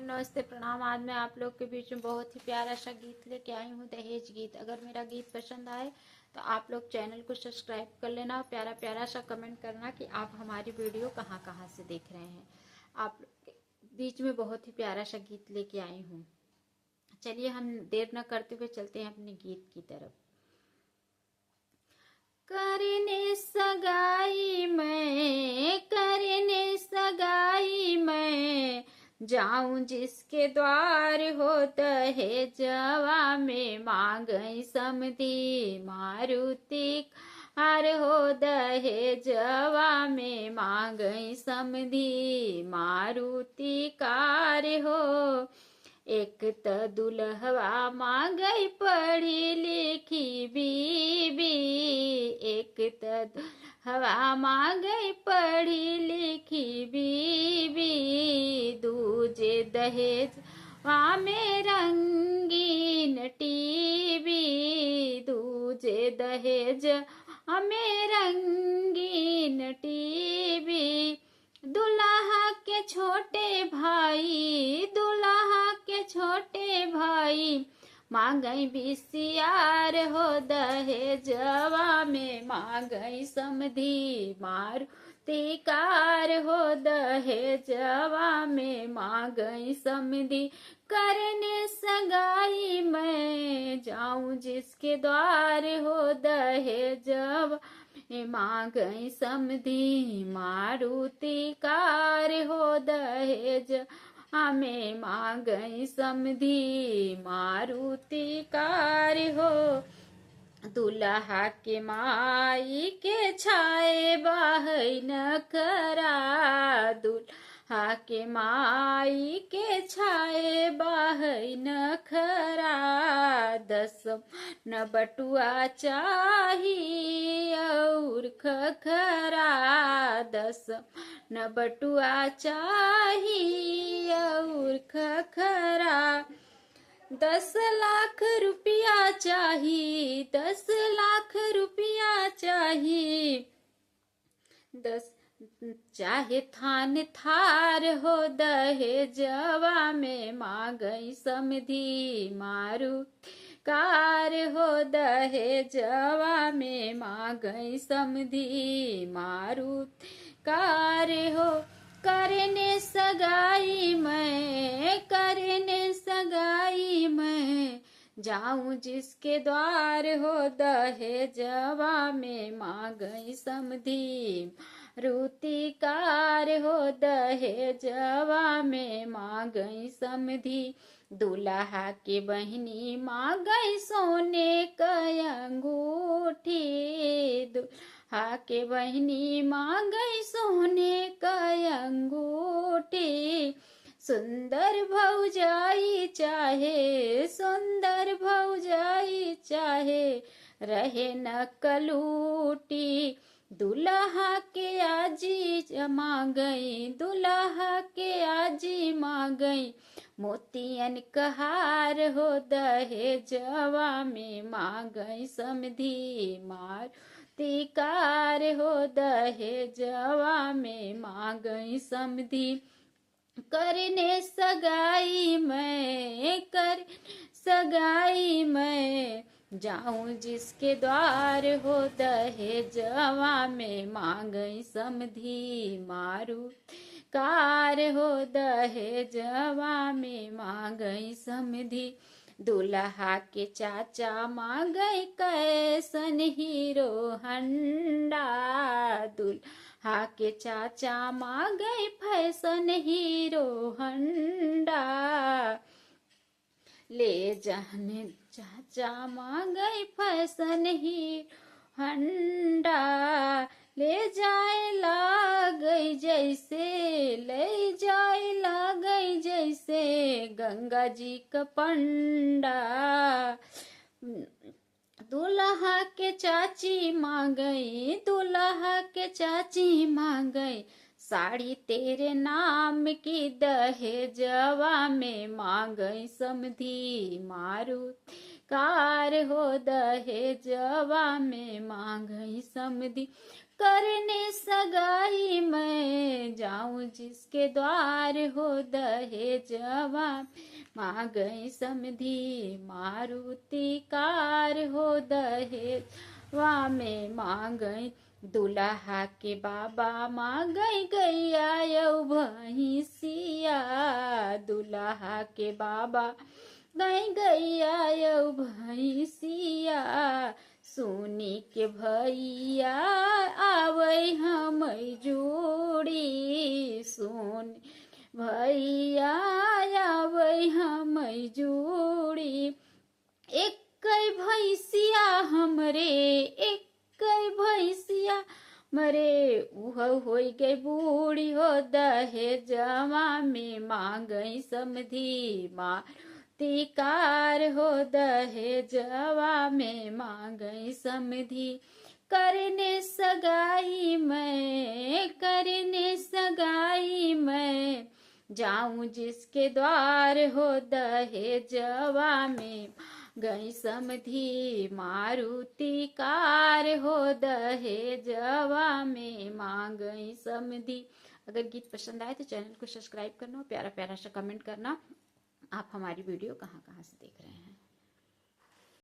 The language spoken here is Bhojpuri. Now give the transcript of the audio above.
नमस्ते प्रणाम। आज मैं आप लोग के बीच में बहुत ही प्यारा सा गीत लेके आई हूँ, दहेज गीत। अगर मेरा गीत पसंद आए तो आप लोग चैनल को सब्सक्राइब कर लेना और प्यारा प्यारा सा कमेंट करना कि आप हमारी वीडियो कहाँ कहाँ से देख रहे हैं। आप लोग के बीच में बहुत ही प्यारा सा गीत लेके आई हूँ। चलिए हम देर न करते हुए चलते हैं अपने गीत की तरफ। करने सगाई मैं जाऊं जिसके द्वार हो दहेजवा में मांगई समधी मारुति हार हो दहेजवा में मांगई समधी मारुति कार हो। एक त दुल्हवा मांगई पढ़ी लिखी बीबी, एक त दुल्हवा मांगई पढ़ी लिखी बीबी, दूजे दहेज में रंगीन टीवी, दूजे दहेज में रंगीन टीवी, दुल्हा के छोटे भाई मांगई बिसियार हो दहेजवा में मांगई समधी मारुति कार हो दहेजवा में मांगई समधी। करने सगाई मैं जाऊं जिसके द्वार हो दहेजवा मांगई समधी मारुति कार हो दहेज हमें मांगई समधी मारुति कार हो। दुल्हा के माई के छाए बाहई नखरा, दुल्हा के माई के छाए बाहई नखरा, 10 न बटुआ चाहिए और खखरा, 10 न बटुआ चाहिए और खखरा, 10 लाख रुपया चाहिए, 10 लाख रुपया चाहिए, 10 चाहे थान थार हो दहेजवा में मांगई समधी मारुति कार हो दहेजवा में मांगई समधी मारुति कार हो। करने सगाई मैं जाऊं जिसके द्वार हो दहेजवा में मांगई समधी मारुति कार हो दहेजवा में मांगई समधी। दुल्हा के बहनी मांगई सोने का अंगूठी, दुल्हा के बहनी मांगई सोने का अंगूठी, सुंदर भौजाई चाहे रहे न कलूटी, दुल्हा के आजी मांगई, दुल्हा के आजी मांगई मोतियन कहार हो दहेजवा में मांगई समधी मारुति कार हो दहेजवा में मांगई समधी। करने सगाई मैं जाऊं जिसके द्वार हो दहेजवा में मांगई समधी मारुति कार हो दहेजवा में मांगई समधी। दुल्हा के चाचा मांगई कैसन हीरो हंडा, दुल्हा के चाचा मांगई फैशन हीरो हंडा, ले जाने चाचा मांगई फैशन हीरो हंडा, ले जाए लागई जैसे गंगा जी का पंडा, दुल्हा के चाची मांगई साड़ी तेरे नाम की दहेजवा में मांगई समधी मारुति कार हो दहेजवा में मांगई समधी करने सगाई मैं जाऊं जिसके द्वार हो दहेजवा मांगई समधी मारुति कार हो दहेजवा में मांगई दुल्हा के बाबा मांगई गैया यौ भैंसिया दुल्हा के बाबा गई गैया यौ भैंसिया सुनी के भैया आवै हम जोड़ी सुन भैया आवै हम जोड़ी एक भैंसिया हमरे एक भैंसिया मरे उह होई गई बूढ़ी हो दहेजवा में मांगई समधी मारुति कार हो दहेजवा में मांगई समधी करने सगाई मैं जाऊं जिसके द्वार हो दहेजवा में गई समधी मारुति कार हो दहेजवा में मांगई समधी। अगर गीत पसंद आए तो चैनल को सब्सक्राइब करना, प्यारा प्यारा सा कमेंट करना। आप हमारी वीडियो कहाँ कहाँ से देख रहे हैं।